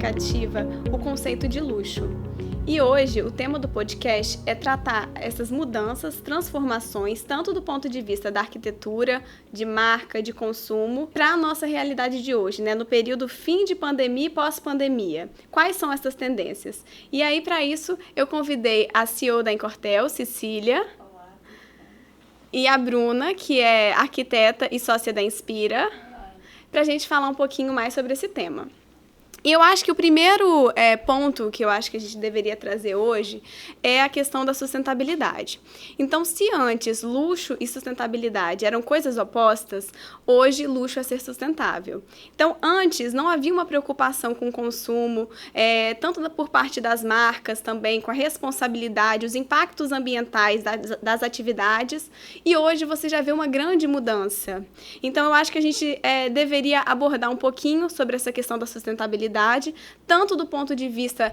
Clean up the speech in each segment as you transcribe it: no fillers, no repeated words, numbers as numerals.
significativa o conceito de luxo. E hoje o tema do podcast é tratar essas mudanças, transformações, tanto do ponto de vista da arquitetura, de marca, de consumo, para a nossa realidade de hoje, né? No período fim de pandemia e pós-pandemia. Quais são essas tendências? E aí, para isso, eu convidei a CEO da Incortel, Cecília, e a Bruna, que é arquiteta e sócia da Inspira, para a gente falar um pouquinho mais sobre esse tema. E eu acho que o primeiro ponto que eu acho que a gente deveria trazer hoje é a questão da sustentabilidade. Então, se antes luxo e sustentabilidade eram coisas opostas, hoje luxo é ser sustentável. Então, antes não havia uma preocupação com o consumo, tanto por parte das marcas também, com a responsabilidade, os impactos ambientais das atividades, e hoje você já vê uma grande mudança. Então, eu acho que a gente deveria abordar um pouquinho sobre essa questão da sustentabilidade, tanto do ponto de vista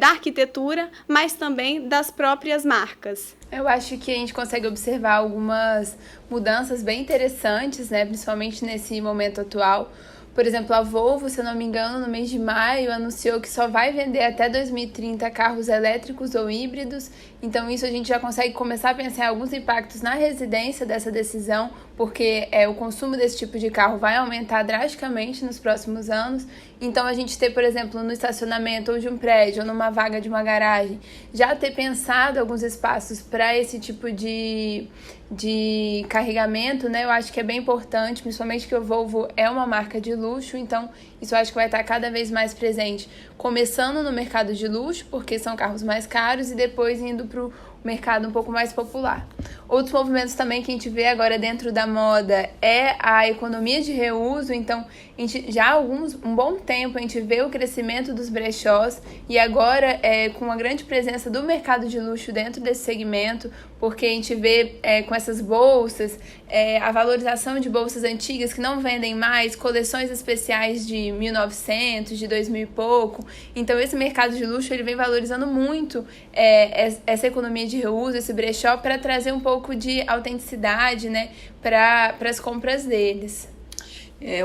da arquitetura, mas também das próprias marcas. Eu acho que a gente consegue observar algumas mudanças bem interessantes, né? Principalmente nesse momento atual. Por exemplo, a Volvo, se eu não me engano, no mês de maio, anunciou que só vai vender até 2030 carros elétricos ou híbridos. Então, isso a gente já consegue começar a pensar em alguns impactos na residência dessa decisão, porque o consumo desse tipo de carro vai aumentar drasticamente nos próximos anos. Então, a gente ter, por exemplo, no estacionamento ou de um prédio ou numa vaga de uma garagem, já ter pensado alguns espaços para esse tipo de carregamento, né? Eu acho que é bem importante, principalmente que o Volvo é uma marca de luxo, então isso eu acho que vai estar cada vez mais presente, começando no mercado de luxo, porque são carros mais caros, e depois indo para o mercado um pouco mais popular. Outros movimentos também que a gente vê agora dentro da moda é a economia de reuso. Então, a gente, já há um bom tempo a gente vê o crescimento dos brechós, e agora com uma grande presença do mercado de luxo dentro desse segmento, porque a gente vê com essas bolsas, a valorização de bolsas antigas que não vendem mais, coleções especiais de 1900, de 2000 e pouco. Então, esse mercado de luxo ele vem valorizando muito essa economia de reuso, esse brechó, para trazer um pouco de autenticidade, né, para as compras deles.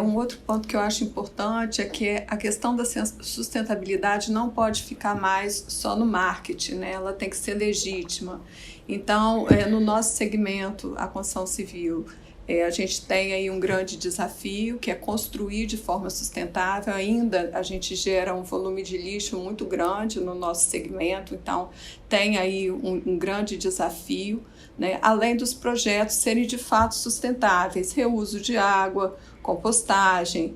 Um outro ponto que eu acho importante é que a questão da sustentabilidade não pode ficar mais só no marketing, né? Ela tem que ser legítima. Então, no nosso segmento, a construção civil, a gente tem aí um grande desafio, que é construir de forma sustentável. Ainda a gente gera um volume de lixo muito grande no nosso segmento, então tem aí um grande desafio, né? Além dos projetos serem de fato sustentáveis, reuso de água, compostagem,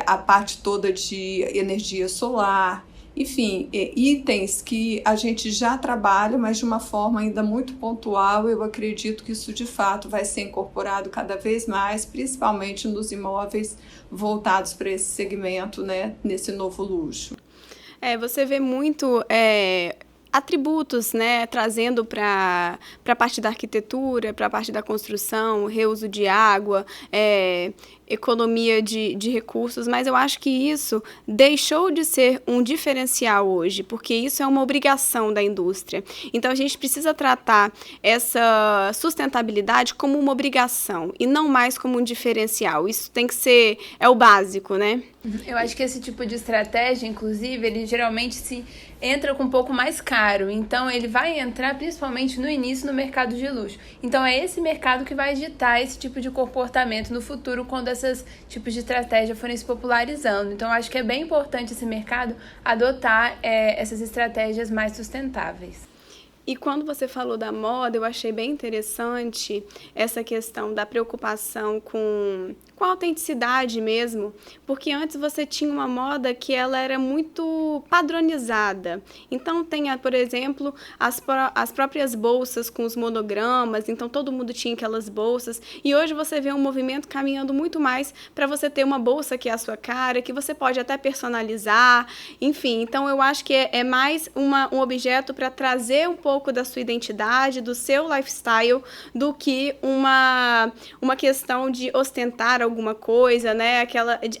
a parte toda de energia solar, enfim, itens que a gente já trabalha, mas de uma forma ainda muito pontual. Eu acredito que isso de fato vai ser incorporado cada vez mais, principalmente nos imóveis voltados para esse segmento, né, nesse novo luxo. Você vê muito atributos, né, trazendo para a parte da arquitetura, para a parte da construção, reuso de água, economia de recursos, mas eu acho que isso deixou de ser um diferencial hoje, porque isso é uma obrigação da indústria. Então, a gente precisa tratar essa sustentabilidade como uma obrigação e não mais como um diferencial. Isso tem que ser, o básico, né? Eu acho que esse tipo de estratégia, inclusive, ele geralmente se entra com um pouco mais caro. Então, ele vai entrar principalmente no início no mercado de luxo. Então, é esse mercado que vai ditar esse tipo de comportamento no futuro, quando esses tipos de estratégia forem se popularizando. Então, eu acho que é bem importante esse mercado adotar essas estratégias mais sustentáveis. E quando você falou da moda, eu achei bem interessante essa questão da preocupação com a autenticidade mesmo, porque antes você tinha uma moda que ela era muito padronizada. Então, tem, por exemplo, as próprias bolsas com os monogramas, então todo mundo tinha aquelas bolsas, e hoje você vê um movimento caminhando muito mais para você ter uma bolsa que é a sua cara, que você pode até personalizar, enfim. Então, eu acho que é mais um objeto para trazer um pouco pouco da sua identidade, do seu lifestyle, do que uma questão de ostentar alguma coisa, né?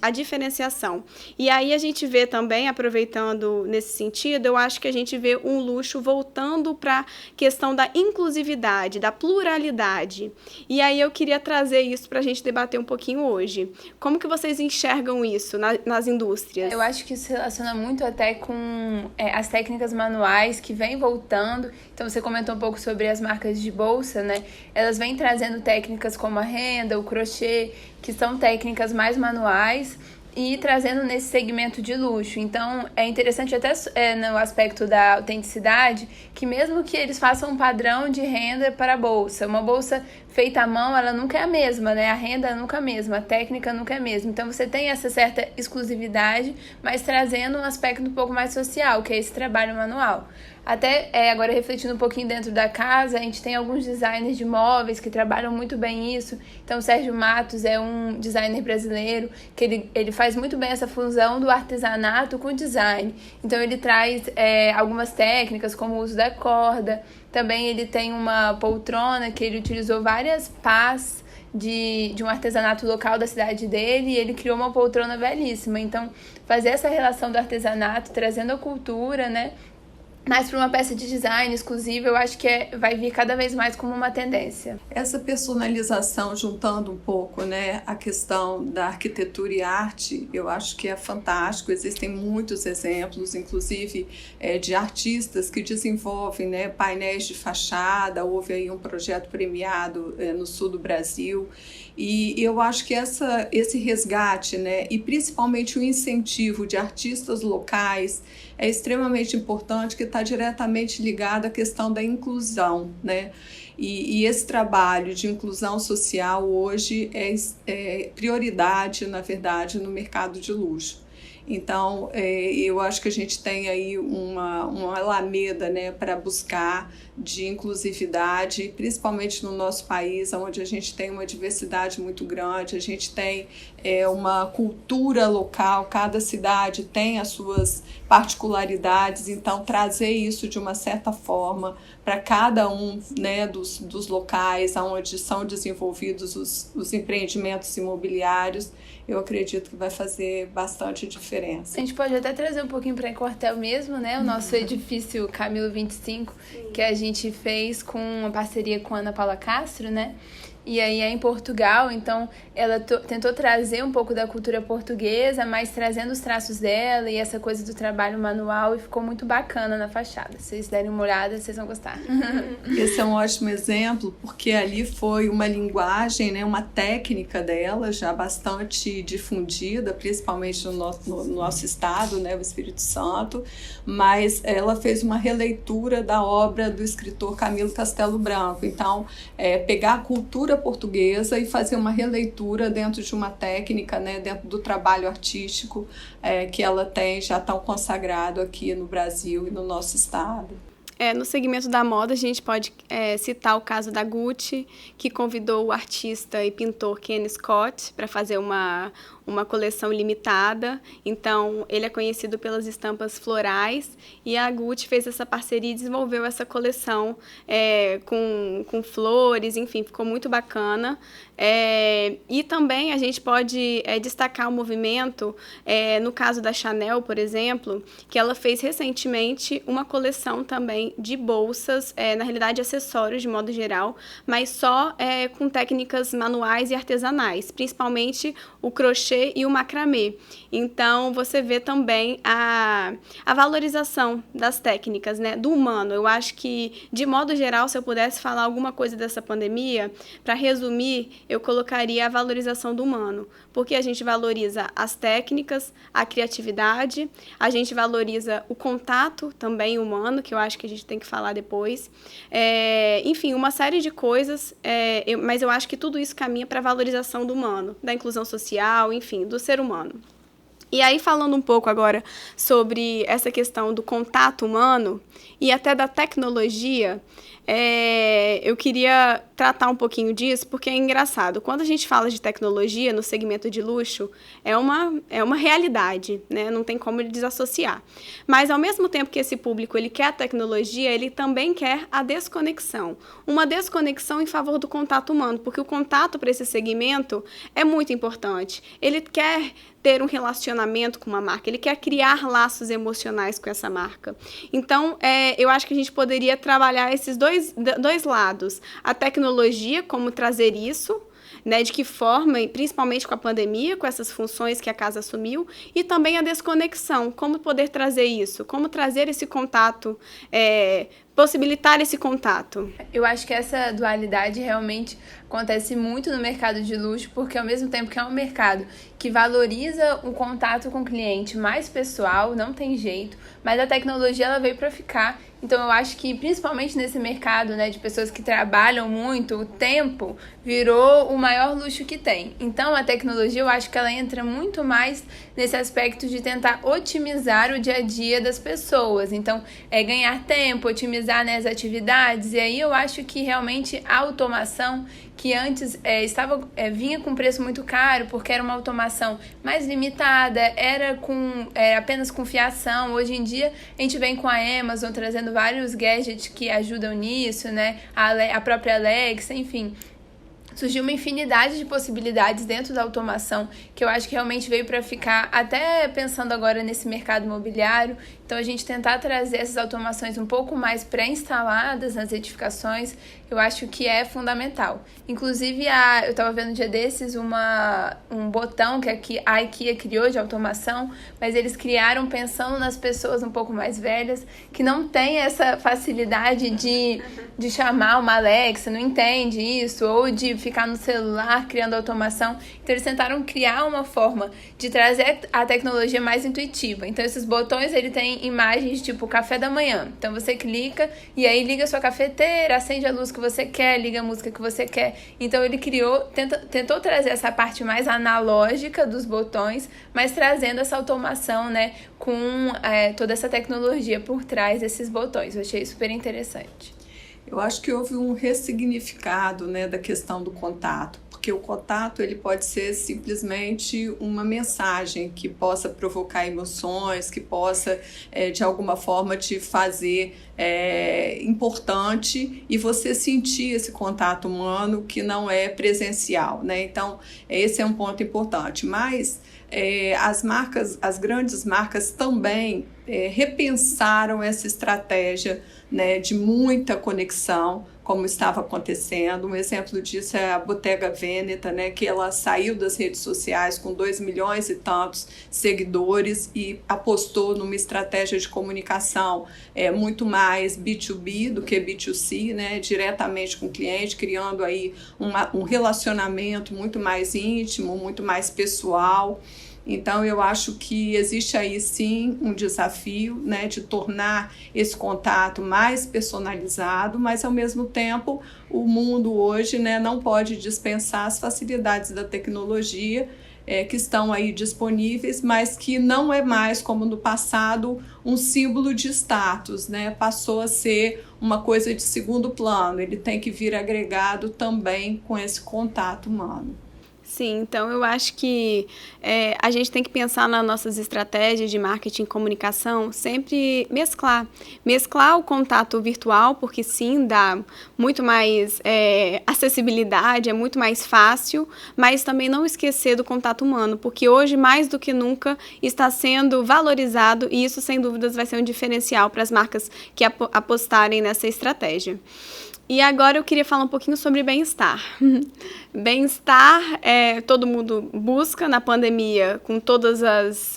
A diferenciação. E aí a gente vê também, aproveitando nesse sentido, eu acho que a gente vê um luxo voltando para a questão da inclusividade, da pluralidade. E aí eu queria trazer isso para a gente debater um pouquinho hoje. Como que vocês enxergam isso nas indústrias? Eu acho que isso se relaciona muito até com as técnicas manuais que vêm voltando. Então, você comentou um pouco sobre as marcas de bolsa, né? Elas vêm trazendo técnicas como a renda, o crochê, que são técnicas mais manuais, e trazendo nesse segmento de luxo. Então, é interessante até no aspecto da autenticidade, que mesmo que eles façam um padrão de renda para a bolsa, uma bolsa feita à mão, ela nunca é a mesma, né? A renda nunca é a mesma, a técnica nunca é a mesma. Então, você tem essa certa exclusividade, mas trazendo um aspecto um pouco mais social, que é esse trabalho manual. Até agora, refletindo um pouquinho dentro da casa, a gente tem alguns designers de móveis que trabalham muito bem isso. Então, o Sérgio Matos é um designer brasileiro que ele faz muito bem essa fusão do artesanato com o design. Então, ele traz algumas técnicas, como o uso da corda. Também ele tem uma poltrona que ele utilizou várias pás de um artesanato local da cidade dele, e ele criou uma poltrona belíssima. Então, fazer essa relação do artesanato, trazendo a cultura, né? Mas para uma peça de design exclusiva, eu acho que vai vir cada vez mais como uma tendência. Essa personalização, juntando um pouco, né, a questão da arquitetura e arte, eu acho que é fantástico. Existem muitos exemplos, inclusive de artistas que desenvolvem, né, painéis de fachada. Houve aí um projeto premiado no sul do Brasil. E eu acho que esse resgate, né, e principalmente o incentivo de artistas locais é extremamente importante, que está diretamente ligado à questão da inclusão, né? E esse trabalho de inclusão social hoje é prioridade, na verdade, no mercado de luxo. Então, eu acho que a gente tem aí uma alameda, né, para buscar de inclusividade, principalmente no nosso país, onde a gente tem uma diversidade muito grande, a gente tem uma cultura local, cada cidade tem as suas particularidades, então trazer isso de uma certa forma para cada um, né, dos locais onde são desenvolvidos os empreendimentos imobiliários, eu acredito que vai fazer bastante diferença. A gente pode até trazer um pouquinho para Encortel mesmo, né? O nosso edifício Camilo 25, que a gente fez com uma parceria com a Ana Paula Castro, né? E aí é em Portugal, então ela tentou trazer um pouco da cultura portuguesa, mas trazendo os traços dela e essa coisa do trabalho manual, e ficou muito bacana na fachada. Se vocês derem uma olhada, vocês vão gostar. Esse é um ótimo exemplo, porque ali foi uma linguagem, né, uma técnica dela já bastante difundida, principalmente no nosso estado, né, o Espírito Santo, mas ela fez uma releitura da obra do escritor Camilo Castelo Branco. Então, pegar a cultura portuguesa e fazer uma releitura dentro de uma técnica, né, dentro do trabalho artístico que ela tem já tão consagrado aqui no Brasil e no nosso estado. No segmento da moda, a gente pode citar o caso da Gucci, que convidou o artista e pintor Ken Scott para fazer uma coleção limitada. Então, ele é conhecido pelas estampas florais, e a Gucci fez essa parceria e desenvolveu essa coleção com flores, enfim, ficou muito bacana. E também a gente pode destacar o movimento, no caso da Chanel, por exemplo, que ela fez recentemente uma coleção também de bolsas, na realidade acessórios de modo geral, mas só com técnicas manuais e artesanais, principalmente o crochê e o macramê. Então, você vê também a valorização das técnicas, né, do humano. Eu acho que, de modo geral, se eu pudesse falar alguma coisa dessa pandemia, para resumir, eu colocaria a valorização do humano, porque a gente valoriza as técnicas, a criatividade, a gente valoriza o contato também humano, que eu acho que a gente tem que falar depois. Enfim, uma série de coisas, mas eu acho que tudo isso caminha para a valorização do humano, da inclusão social, enfim, do ser humano. E aí, falando um pouco agora sobre essa questão do contato humano e até da tecnologia, eu queria tratar um pouquinho disso, porque é engraçado. Quando a gente fala de tecnologia no segmento de luxo, é uma realidade, né? Não tem como desassociar. Mas, ao mesmo tempo que esse público ele quer a tecnologia, ele também quer a desconexão. Uma desconexão em favor do contato humano, porque o contato para esse segmento é muito importante. Ele quer ter um relacionamento com uma marca, ele quer criar laços emocionais com essa marca. Então, eu acho que a gente poderia trabalhar esses dois lados. A tecnologia, como trazer isso, né, de que forma, principalmente com a pandemia, com essas funções que a casa assumiu, e também a desconexão, como poder trazer isso, como trazer esse contato, possibilitar esse contato. Eu acho que essa dualidade realmente acontece muito no mercado de luxo, porque ao mesmo tempo que é um mercado que valoriza o contato com o cliente mais pessoal, não tem jeito, mas a tecnologia ela veio para ficar. Então eu acho que principalmente nesse mercado, né, de pessoas que trabalham muito, o tempo virou o maior luxo que tem. Então a tecnologia eu acho que ela entra muito mais nesse aspecto de tentar otimizar o dia a dia das pessoas. Então ganhar tempo, otimizar, né, as atividades, e aí eu acho que realmente a automação que antes vinha com preço muito caro, porque era uma automação mais limitada, era apenas com fiação. Hoje em dia, a gente vem com a Amazon trazendo vários gadgets que ajudam nisso, né? A própria Alexa, enfim. Surgiu uma infinidade de possibilidades dentro da automação que eu acho que realmente veio para ficar, até pensando agora nesse mercado imobiliário. Então, a gente tentar trazer essas automações um pouco mais pré-instaladas nas edificações, eu acho que é fundamental. Inclusive, eu estava vendo um dia desses um botão que a IKEA criou de automação, mas eles criaram pensando nas pessoas um pouco mais velhas, que não têm essa facilidade de chamar uma Alexa, não entende isso, ou de ficar no celular criando automação. Então, eles tentaram criar uma forma de trazer a tecnologia mais intuitiva. Então, esses botões, ele tem imagens tipo café da manhã. Então, você clica e aí liga a sua cafeteira, acende a luz que você quer, liga a música que você quer. Então, ele tentou trazer essa parte mais analógica dos botões, mas trazendo essa automação, né, com toda essa tecnologia por trás desses botões. Eu achei super interessante. Eu acho que houve um ressignificado, né, da questão do contato, porque o contato ele pode ser simplesmente uma mensagem que possa provocar emoções, que possa, de alguma forma, te fazer importante e você sentir esse contato humano que não é presencial, né? Então, esse é um ponto importante. Mas as grandes marcas também repensaram essa estratégia, né, de muita conexão, como estava acontecendo. Um exemplo disso é a Bottega Veneta, né, que ela saiu das redes sociais com 2 milhões e tantos seguidores e apostou numa estratégia de comunicação muito mais B2B do que B2C, né, diretamente com o cliente, criando aí um relacionamento muito mais íntimo, muito mais pessoal. Então, eu acho que existe aí, sim, um desafio, né, de tornar esse contato mais personalizado, mas, ao mesmo tempo, o mundo hoje, né, não pode dispensar as facilidades da tecnologia que estão aí disponíveis, mas que não é mais, como no passado, um símbolo de status, né? Passou a ser uma coisa de segundo plano. Ele tem que vir agregado também com esse contato humano. Sim, então eu acho que a gente tem que pensar nas nossas estratégias de marketing e comunicação, sempre mesclar o contato virtual, porque sim, dá muito mais acessibilidade, é muito mais fácil, mas também não esquecer do contato humano, porque hoje, mais do que nunca, está sendo valorizado e isso, sem dúvidas, vai ser um diferencial para as marcas que apostarem nessa estratégia. E agora eu queria falar um pouquinho sobre bem-estar. Bem-estar, todo mundo busca na pandemia, com todos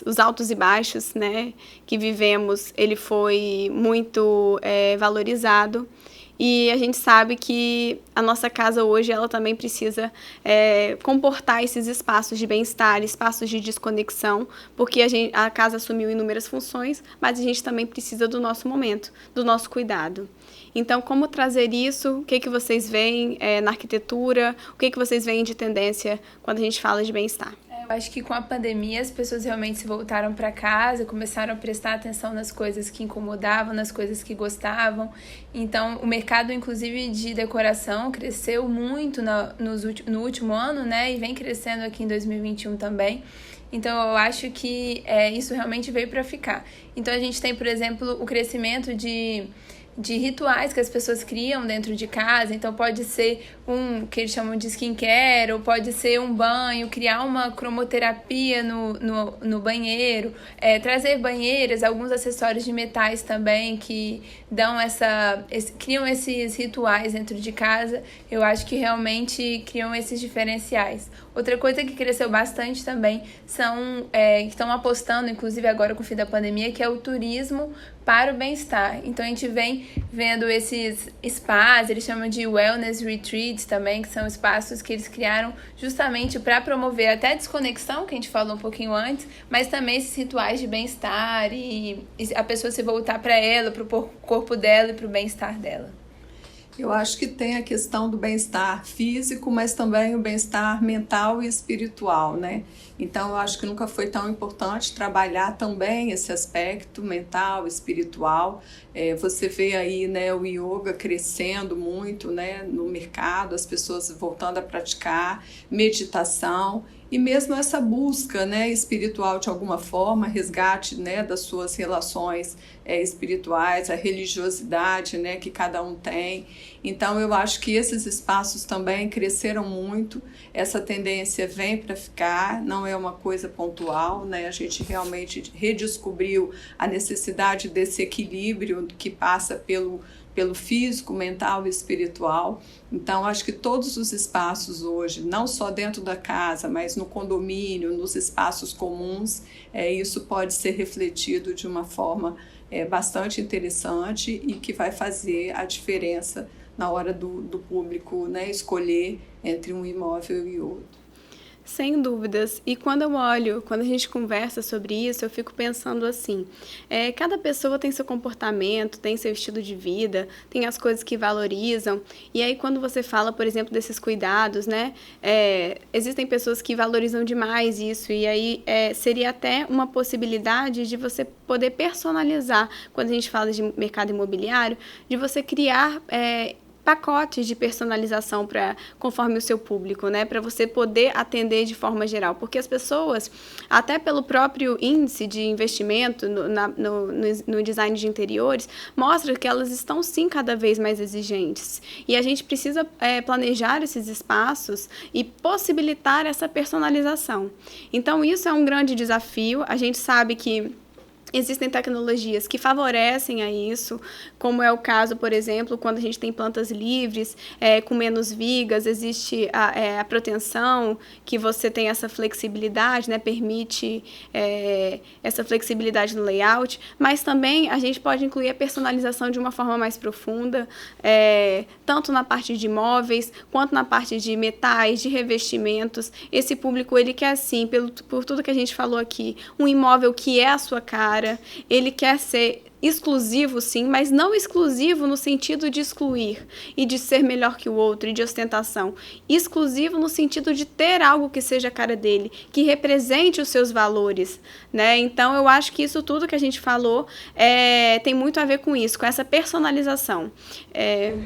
os altos e baixos, né, que vivemos, ele foi muito valorizado. E a gente sabe que a nossa casa hoje, ela também precisa comportar esses espaços de bem-estar, espaços de desconexão, porque a casa assumiu inúmeras funções, mas a gente também precisa do nosso momento, do nosso cuidado. Então, como trazer isso? O que vocês veem na arquitetura? O que vocês veem de tendência quando a gente fala de bem-estar? Acho que com a pandemia as pessoas realmente se voltaram para casa, começaram a prestar atenção nas coisas que incomodavam, nas coisas que gostavam. Então, o mercado, inclusive, de decoração cresceu muito no último ano, né? E vem crescendo aqui em 2021 também. Então, eu acho que isso realmente veio para ficar. Então, a gente tem, por exemplo, o crescimento de rituais que as pessoas criam dentro de casa. Então pode ser que eles chamam de skincare, ou pode ser um banho, criar uma cromoterapia no banheiro, trazer banheiras, alguns acessórios de metais também que dão criam esses rituais dentro de casa. Eu acho que realmente criam esses diferenciais. Outra coisa que cresceu bastante também que estão apostando, inclusive agora com o fim da pandemia, que é o turismo para o bem-estar. Então a gente vem vendo esses spas, eles chamam de wellness retreats também, que são espaços que eles criaram justamente para promover até a desconexão, que a gente falou um pouquinho antes, mas também esses rituais de bem-estar e a pessoa se voltar para ela, para o corpo dela e para o bem-estar dela. Eu acho que tem a questão do bem-estar físico, mas também o bem-estar mental e espiritual, né? Então, eu acho que nunca foi tão importante trabalhar também esse aspecto mental, espiritual. Você vê aí, né, o yoga crescendo muito, né, no mercado, as pessoas voltando a praticar meditação. E mesmo essa busca, né, espiritual de alguma forma, resgate, né, das suas relações espirituais, a religiosidade, né, que cada um tem. Então eu acho que esses espaços também cresceram muito, essa tendência vem para ficar, não é uma coisa pontual, né? A gente realmente redescobriu a necessidade desse equilíbrio que passa pelo físico, mental e espiritual. Então, acho que todos os espaços hoje, não só dentro da casa, mas no condomínio, nos espaços comuns, isso pode ser refletido de uma forma bastante interessante e que vai fazer a diferença na hora do público, né, escolher entre um imóvel e outro. Sem dúvidas. E quando a gente conversa sobre isso, eu fico pensando assim, cada pessoa tem seu comportamento, tem seu estilo de vida, tem as coisas que valorizam. E aí quando você fala, por exemplo, desses cuidados, né, existem pessoas que valorizam demais isso. E aí seria até uma possibilidade de você poder personalizar, quando a gente fala de mercado imobiliário, de você criar pacotes de personalização conforme o seu público, né? Para você poder atender de forma geral. Porque as pessoas, até pelo próprio índice de investimento no design de interiores, mostra que elas estão sim cada vez mais exigentes. E a gente precisa planejar esses espaços e possibilitar essa personalização. Então, isso é um grande desafio. A gente sabe que existem tecnologias que favorecem a isso, como é o caso, por exemplo, quando a gente tem plantas livres, com menos vigas, existe a proteção, que você tem essa flexibilidade, né, permite essa flexibilidade no layout, mas também a gente pode incluir a personalização de uma forma mais profunda, tanto na parte de móveis, quanto na parte de metais, de revestimentos. Esse público, ele quer, sim, por tudo que a gente falou aqui, um imóvel que é a sua cara. Ele quer ser exclusivo, sim, mas não exclusivo no sentido de excluir e de ser melhor que o outro e de ostentação. Exclusivo no sentido de ter algo que seja a cara dele, que represente os seus valores, né? Então, eu acho que isso tudo que a gente falou tem muito a ver com isso, com essa personalização.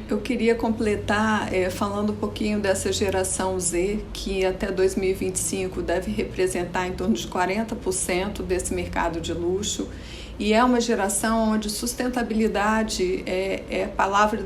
Eu queria completar falando um pouquinho dessa geração Z, que até 2025 deve representar em torno de 40% desse mercado de luxo. E é uma geração onde sustentabilidade é a palavra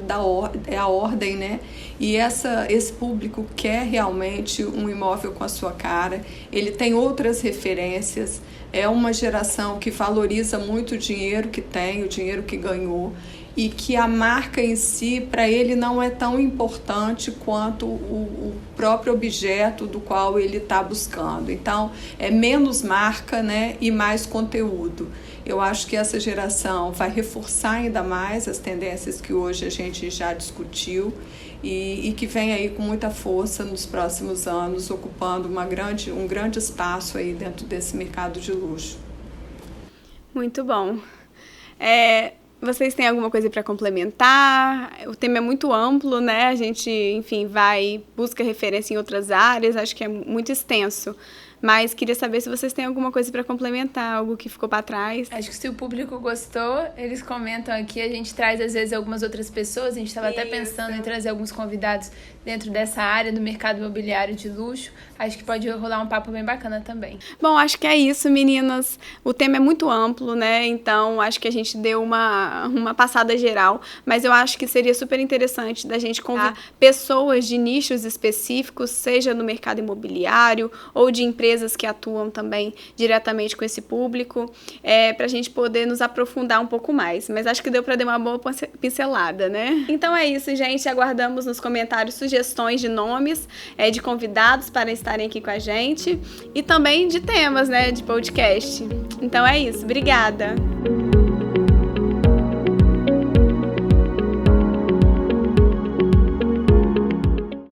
é a ordem, né? E esse público quer realmente um imóvel com a sua cara, ele tem outras referências, é uma geração que valoriza muito o dinheiro que tem, o dinheiro que ganhou, e que a marca em si, para ele, não é tão importante quanto o próprio objeto do qual ele está buscando. Então, é menos marca, né, e mais conteúdo. Eu acho que essa geração vai reforçar ainda mais as tendências que hoje a gente já discutiu e que vem aí com muita força nos próximos anos, ocupando um grande espaço aí dentro desse mercado de luxo. Muito bom. Vocês têm alguma coisa para complementar? O tema é muito amplo, né? A gente, enfim, busca referência em outras áreas, acho que é muito extenso. mas queria saber se vocês têm alguma coisa para complementar, algo que ficou para trás. Acho que se o público gostou, eles comentam aqui, a gente traz às vezes algumas outras pessoas, a gente estava até pensando em trazer alguns convidados dentro dessa área do mercado imobiliário de luxo, acho que pode rolar um papo bem bacana também. Bom, acho que é isso, meninas, o tema é muito amplo, né, então acho que a gente deu uma passada geral, mas eu acho que seria super interessante da gente convidar pessoas de nichos específicos, seja no mercado imobiliário ou de empresas que atuam também diretamente com esse público, para a gente poder nos aprofundar um pouco mais. Mas acho que deu para dar uma boa pincelada, né? Então é isso, gente. Aguardamos nos comentários sugestões de nomes, de convidados para estarem aqui com a gente e também de temas, né, de podcast. Então é isso. Obrigada!